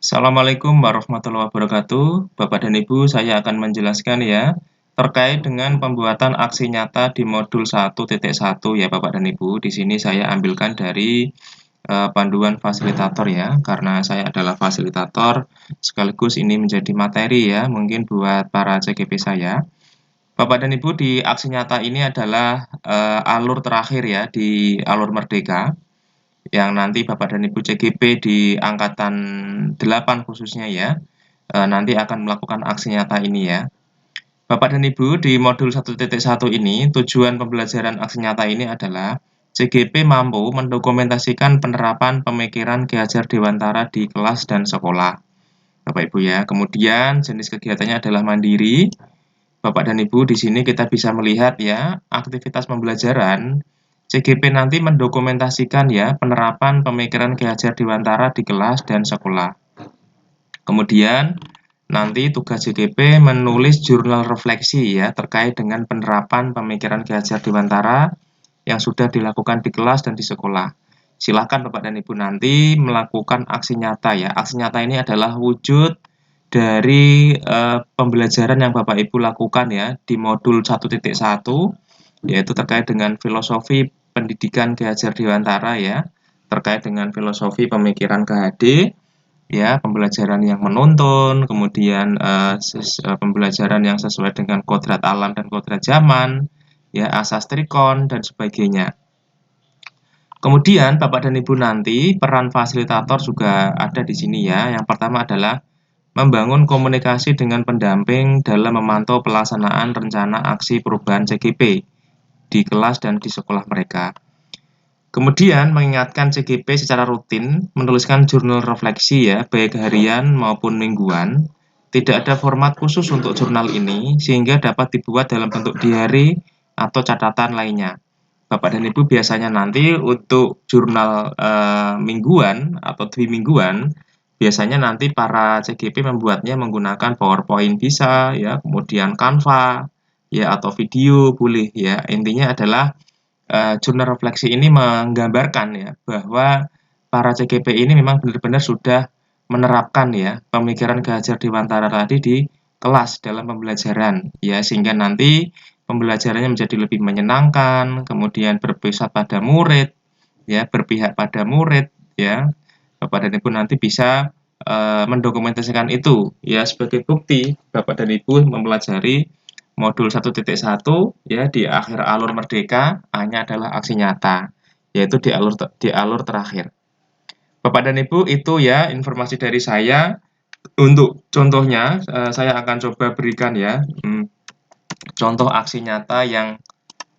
Assalamualaikum warahmatullahi wabarakatuh. Bapak dan Ibu, saya akan menjelaskan ya terkait dengan pembuatan aksi nyata di modul 1.1 ya Bapak dan Ibu. Di sini saya ambilkan dari panduan fasilitator ya, karena saya adalah fasilitator sekaligus ini menjadi materi ya, mungkin buat para CGP saya. Bapak dan Ibu, di aksi nyata ini adalah alur terakhir ya di alur Merdeka yang nanti Bapak dan Ibu CGP di angkatan 8 khususnya ya, nanti akan melakukan aksi nyata ini ya. Bapak dan Ibu, di modul 1.1 ini, tujuan pembelajaran aksi nyata ini adalah CGP mampu mendokumentasikan penerapan pemikiran Ki Hajar Dewantara di kelas dan sekolah. Bapak Ibu ya. Kemudian jenis kegiatannya adalah mandiri. Bapak dan Ibu, di sini kita bisa melihat ya, aktivitas pembelajaran CGP nanti mendokumentasikan ya penerapan pemikiran Ki Hajar Dewantara di kelas dan sekolah. Kemudian nanti tugas CGP menulis jurnal refleksi ya terkait dengan penerapan pemikiran Ki Hajar Dewantara yang sudah dilakukan di kelas dan di sekolah. Silakan Bapak dan Ibu nanti melakukan aksi nyata ya. Aksi nyata ini adalah wujud dari pembelajaran yang Bapak Ibu lakukan ya di modul 1.1, yaitu terkait dengan filosofi pendidikan Ki Hajar Dewantara ya, terkait dengan filosofi pemikiran KHD ya, pembelajaran yang menuntun, kemudian pembelajaran yang sesuai dengan kodrat alam dan kodrat zaman ya, asas trikon dan sebagainya. Kemudian Bapak dan Ibu nanti peran fasilitator juga ada di sini ya. Yang pertama adalah membangun komunikasi dengan pendamping dalam memantau pelaksanaan rencana aksi perubahan CGP di kelas dan di sekolah mereka. Kemudian mengingatkan CGP secara rutin menuliskan jurnal refleksi ya, baik harian maupun mingguan. Tidak ada format khusus untuk jurnal ini sehingga dapat dibuat dalam bentuk diary atau catatan lainnya. Bapak dan Ibu biasanya nanti untuk jurnal mingguan atau mingguan biasanya nanti para CGP membuatnya menggunakan PowerPoint bisa ya, kemudian Canva ya atau video boleh ya. Intinya adalah jurnal refleksi ini menggambarkan ya bahwa para CGP ini memang benar-benar sudah menerapkan ya pemikiran Ki Hajar Dewantara tadi di kelas dalam pembelajaran ya, sehingga nanti pembelajarannya menjadi lebih menyenangkan, kemudian berpusat pada murid, ya, berpihak pada murid, ya. Bapak dan Ibu nanti bisa mendokumentasikan itu, ya, sebagai bukti Bapak dan Ibu mempelajari modul 1.1 ya di akhir alur Merdeka hanya adalah aksi nyata, yaitu di alur terakhir. Bapak dan Ibu, itu ya informasi dari saya. Untuk contohnya, saya akan coba berikan ya. Contoh aksi nyata yang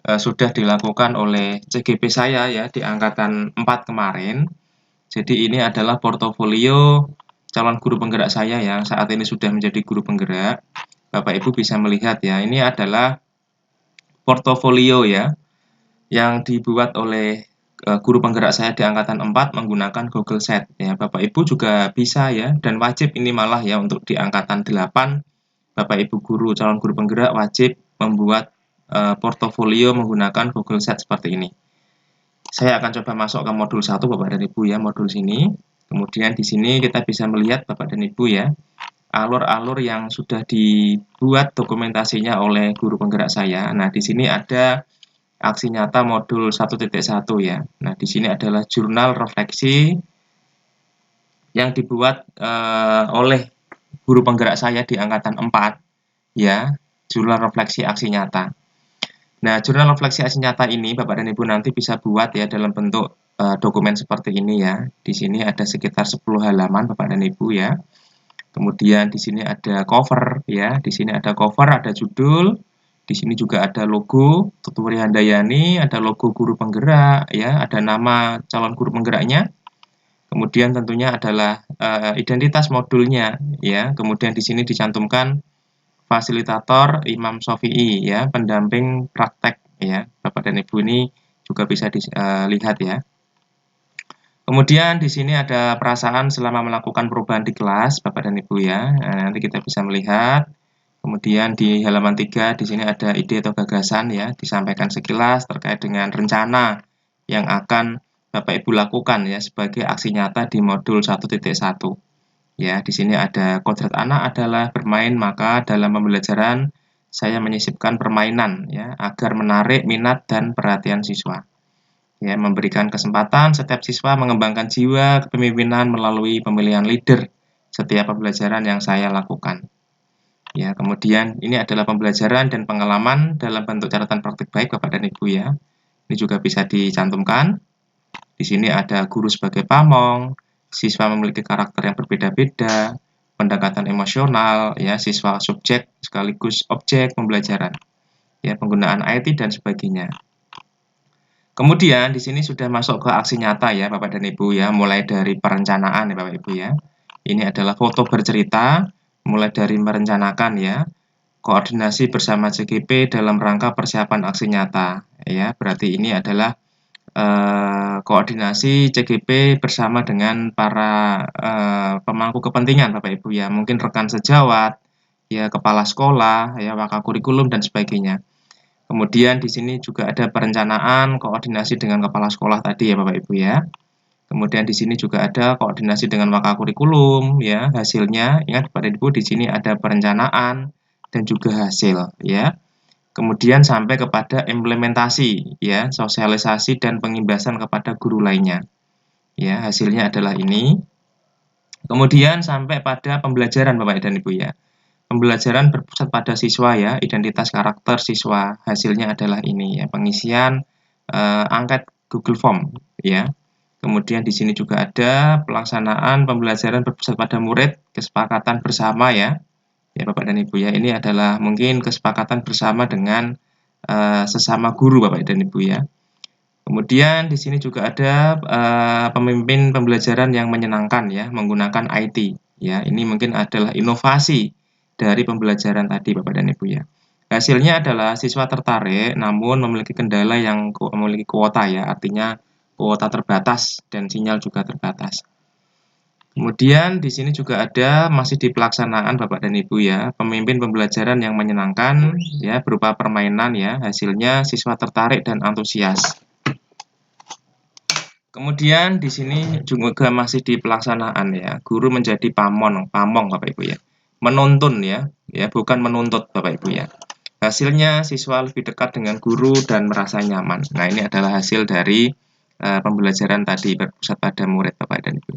sudah dilakukan oleh CGP saya ya di angkatan 4 kemarin. Jadi ini adalah portofolio calon guru penggerak saya yang saat ini sudah menjadi guru penggerak. Bapak Ibu bisa melihat ya, ini adalah portofolio ya yang dibuat oleh guru penggerak saya di angkatan 4 menggunakan Google Sheet ya. Bapak Ibu juga bisa ya, dan wajib ini malah ya untuk di angkatan 8 Bapak Ibu guru calon guru penggerak wajib membuat portofolio menggunakan Google Sheet seperti ini. Saya akan coba masuk ke modul 1 Bapak dan Ibu ya, modul sini. Kemudian di sini kita bisa melihat Bapak dan Ibu ya, alur-alur yang sudah dibuat dokumentasinya oleh guru penggerak saya. Nah, di sini ada aksi nyata modul 1.1 ya. Nah, di sini adalah jurnal refleksi yang dibuat oleh guru penggerak saya di angkatan 4 ya, jurnal refleksi aksi nyata. Nah, jurnal refleksi aksi nyata ini Bapak dan Ibu nanti bisa buat ya dalam bentuk dokumen seperti ini ya. Di sini ada sekitar 10 halaman Bapak dan Ibu ya. Kemudian di sini ada cover ya, di sini ada cover, ada judul, di sini juga ada logo Tuturi Handayani, ada logo guru penggerak ya, ada nama calon guru penggeraknya. Kemudian tentunya adalah identitas modulnya ya. Kemudian di sini dicantumkan fasilitator Imam Syafi'i ya, pendamping praktek ya. Bapak dan Ibu ini juga bisa dilihat ya. Kemudian di sini ada perasaan selama melakukan perubahan di kelas, Bapak dan Ibu ya. Nah, nanti kita bisa melihat. Kemudian di halaman 3 di sini ada ide atau gagasan ya, disampaikan sekilas terkait dengan rencana yang akan Bapak Ibu lakukan ya sebagai aksi nyata di modul 1.1. Ya, di sini ada kodrat anak adalah bermain, maka dalam pembelajaran saya menyisipkan permainan ya agar menarik minat dan perhatian siswa. Ya, memberikan kesempatan setiap siswa mengembangkan jiwa kepemimpinan melalui pemilihan leader setiap pembelajaran yang saya lakukan. Ya, kemudian ini adalah pembelajaran dan pengalaman dalam bentuk catatan praktik baik Bapak dan Ibu ya. Ini juga bisa dicantumkan. Di sini ada guru sebagai pamong, siswa memiliki karakter yang berbeda-beda, pendekatan emosional, ya, siswa subjek sekaligus objek pembelajaran, ya, penggunaan IT dan sebagainya. Kemudian di sini sudah masuk ke aksi nyata ya Bapak dan Ibu ya, mulai dari perencanaan ya Bapak Ibu ya. Ini adalah foto bercerita, mulai dari merencanakan ya, koordinasi bersama CGP dalam rangka persiapan aksi nyata ya. Berarti ini adalah koordinasi CGP bersama dengan para pemangku kepentingan Bapak Ibu ya, mungkin rekan sejawat, ya kepala sekolah, ya wakakurikulum dan sebagainya. Kemudian di sini juga ada perencanaan koordinasi dengan kepala sekolah tadi ya Bapak Ibu ya. Kemudian di sini juga ada koordinasi dengan wakakurikulum ya, hasilnya ingat Bapak Ibu di sini ada perencanaan dan juga hasil ya. Kemudian sampai kepada implementasi ya, sosialisasi dan pengimbasan kepada guru lainnya. Ya, hasilnya adalah ini. Kemudian sampai pada pembelajaran Bapak dan Ibu ya. Pembelajaran berpusat pada siswa ya, identitas karakter siswa. Hasilnya adalah ini ya, pengisian angket Google Form ya. Kemudian di sini juga ada pelaksanaan pembelajaran berpusat pada murid, kesepakatan bersama ya. Ya Bapak dan Ibu ya, ini adalah mungkin kesepakatan bersama dengan sesama guru Bapak dan Ibu ya. Kemudian di sini juga ada pemimpin pembelajaran yang menyenangkan ya, menggunakan IT ya. Ini mungkin adalah inovasi dari pembelajaran tadi Bapak dan Ibu ya. Hasilnya adalah siswa tertarik namun memiliki kendala yang memiliki kuota ya, artinya kuota terbatas dan sinyal juga terbatas. Kemudian di sini juga ada masih di pelaksanaan Bapak dan Ibu ya, pemimpin pembelajaran yang menyenangkan ya berupa permainan ya, hasilnya siswa tertarik dan antusias. Kemudian di sini juga masih di pelaksanaan ya, guru menjadi pamong Bapak Ibu ya. Menuntun ya, bukan menuntut Bapak Ibu ya. Hasilnya siswa lebih dekat dengan guru dan merasa nyaman. Nah, ini adalah hasil dari pembelajaran tadi berpusat pada murid Bapak dan Ibu.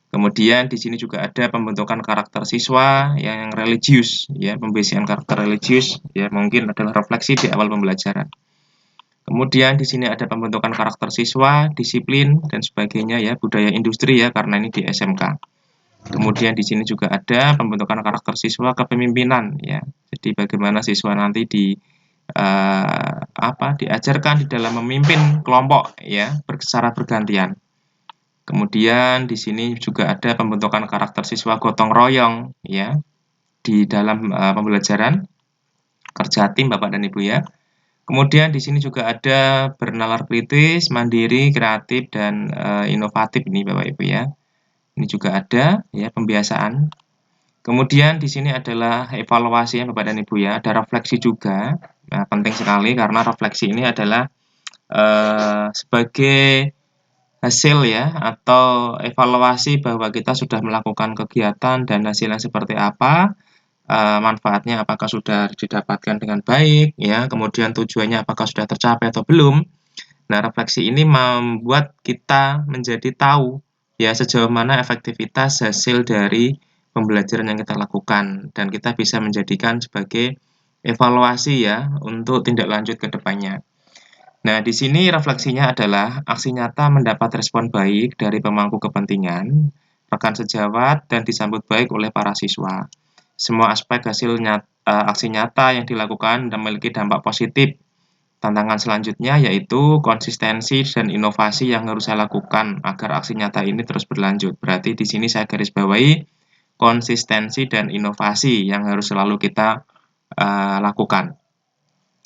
Kemudian di sini juga ada pembentukan karakter siswa yang religius ya, pembasian karakter religius ya, mungkin adalah refleksi di awal pembelajaran. Kemudian di sini ada pembentukan karakter siswa, disiplin dan sebagainya ya, budaya industri ya karena ini di SMK. Kemudian di sini juga ada pembentukan karakter siswa kepemimpinan ya. Jadi bagaimana siswa nanti diajarkan di dalam memimpin kelompok ya, secara bergantian. Kemudian di sini juga ada pembentukan karakter siswa gotong royong ya di dalam pembelajaran kerja tim Bapak dan Ibu ya. Kemudian di sini juga ada bernalar kritis, mandiri, kreatif dan inovatif ini Bapak Ibu ya. Ini juga ada ya pembiasaan. Kemudian di sini adalah evaluasi ya Bapak dan Ibu ya, ada refleksi juga. Nah, penting sekali karena refleksi ini adalah sebagai hasil ya atau evaluasi bahwa kita sudah melakukan kegiatan dan hasilnya seperti apa, manfaatnya apakah sudah didapatkan dengan baik ya, kemudian tujuannya apakah sudah tercapai atau belum. Nah, refleksi ini membuat kita menjadi tahu ya sejauh mana efektivitas hasil dari pembelajaran yang kita lakukan dan kita bisa menjadikan sebagai evaluasi ya untuk tindak lanjut ke depannya. Nah, di sini refleksinya adalah aksi nyata mendapat respon baik dari pemangku kepentingan, rekan sejawat, dan disambut baik oleh para siswa. Semua aspek hasil aksi nyata yang dilakukan memiliki dampak positif. Tantangan selanjutnya yaitu konsistensi dan inovasi yang harus saya lakukan agar aksi nyata ini terus berlanjut. Berarti di sini saya garis bawahi konsistensi dan inovasi yang harus selalu kita lakukan.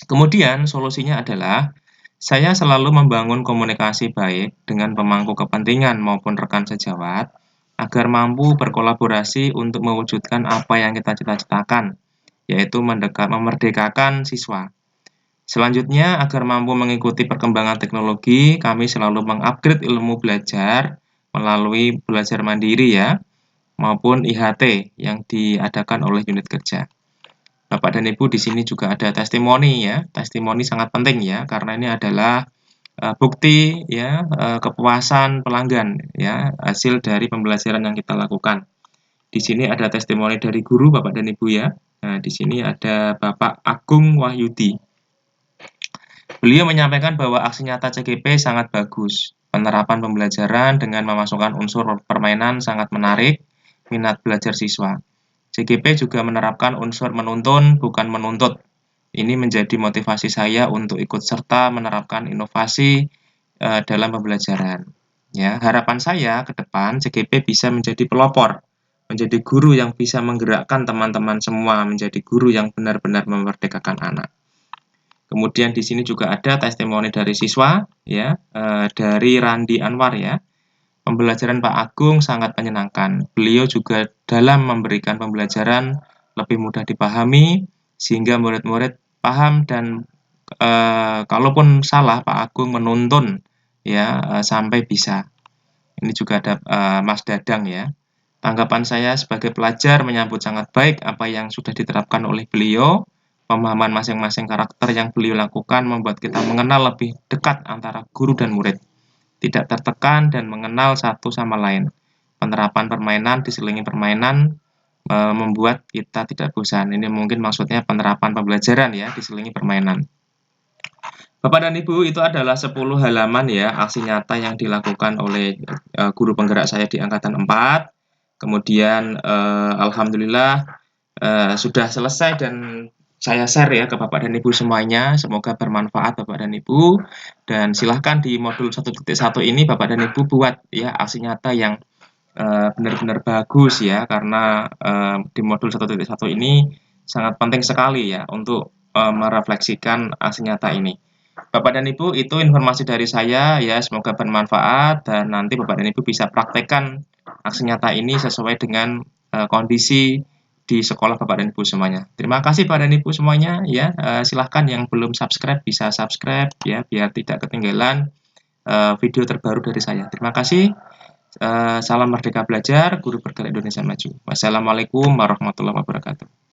Kemudian solusinya adalah saya selalu membangun komunikasi baik dengan pemangku kepentingan maupun rekan sejawat agar mampu berkolaborasi untuk mewujudkan apa yang kita cita-citakan, yaitu memerdekakan siswa. Selanjutnya, agar mampu mengikuti perkembangan teknologi, kami selalu mengupgrade ilmu belajar melalui belajar mandiri ya, maupun IHT yang diadakan oleh unit kerja. Bapak dan Ibu, di sini juga ada testimoni ya. Testimoni sangat penting ya, karena ini adalah bukti ya kepuasan pelanggan ya hasil dari pembelajaran yang kita lakukan. Di sini ada testimoni dari guru Bapak dan Ibu ya. Nah, di sini ada Bapak Agung Wahyudi. Beliau menyampaikan bahwa aksi nyata CGP sangat bagus. Penerapan pembelajaran dengan memasukkan unsur permainan sangat menarik minat belajar siswa. CGP juga menerapkan unsur menuntun bukan menuntut. Ini menjadi motivasi saya untuk ikut serta menerapkan inovasi dalam pembelajaran. Ya, harapan saya ke depan CGP bisa menjadi pelopor, menjadi guru yang bisa menggerakkan teman-teman semua menjadi guru yang benar-benar memerdekakan anak. Kemudian di sini juga ada testimoni dari siswa, ya, dari Randi Anwar ya. Pembelajaran Pak Agung sangat menyenangkan. Beliau juga dalam memberikan pembelajaran lebih mudah dipahami, sehingga murid-murid paham dan kalaupun salah Pak Agung menuntun ya sampai bisa. Ini juga ada Mas Dadang ya. Tanggapan saya sebagai pelajar menyambut sangat baik apa yang sudah diterapkan oleh beliau. Pemahaman masing-masing karakter yang beliau lakukan membuat kita mengenal lebih dekat antara guru dan murid, tidak tertekan dan mengenal satu sama lain. Penerapan permainan diselingi permainan membuat kita tidak bosan. Ini mungkin maksudnya penerapan pembelajaran ya, diselingi permainan. Bapak dan Ibu, itu adalah 10 halaman ya aksi nyata yang dilakukan oleh guru penggerak saya di angkatan 4. Kemudian alhamdulillah sudah selesai dan saya share ya ke Bapak dan Ibu semuanya. Semoga bermanfaat Bapak dan Ibu. Dan silahkan di modul 1.1 ini Bapak dan Ibu buat ya aksi nyata yang benar-benar bagus ya, karena di modul 1.1 ini sangat penting sekali ya untuk merefleksikan aksi nyata ini. Bapak dan Ibu, itu informasi dari saya ya, semoga bermanfaat dan nanti Bapak dan Ibu bisa praktekkan aksi nyata ini sesuai dengan kondisi di sekolah Bapak dan Ibu semuanya. Terima kasih Bapak dan Ibu semuanya ya. Silahkan yang belum subscribe bisa subscribe ya, biar tidak ketinggalan video terbaru dari saya. Terima kasih. Salam Merdeka Belajar, Guru Bergerak Indonesia Maju. Wassalamualaikum warahmatullahi wabarakatuh.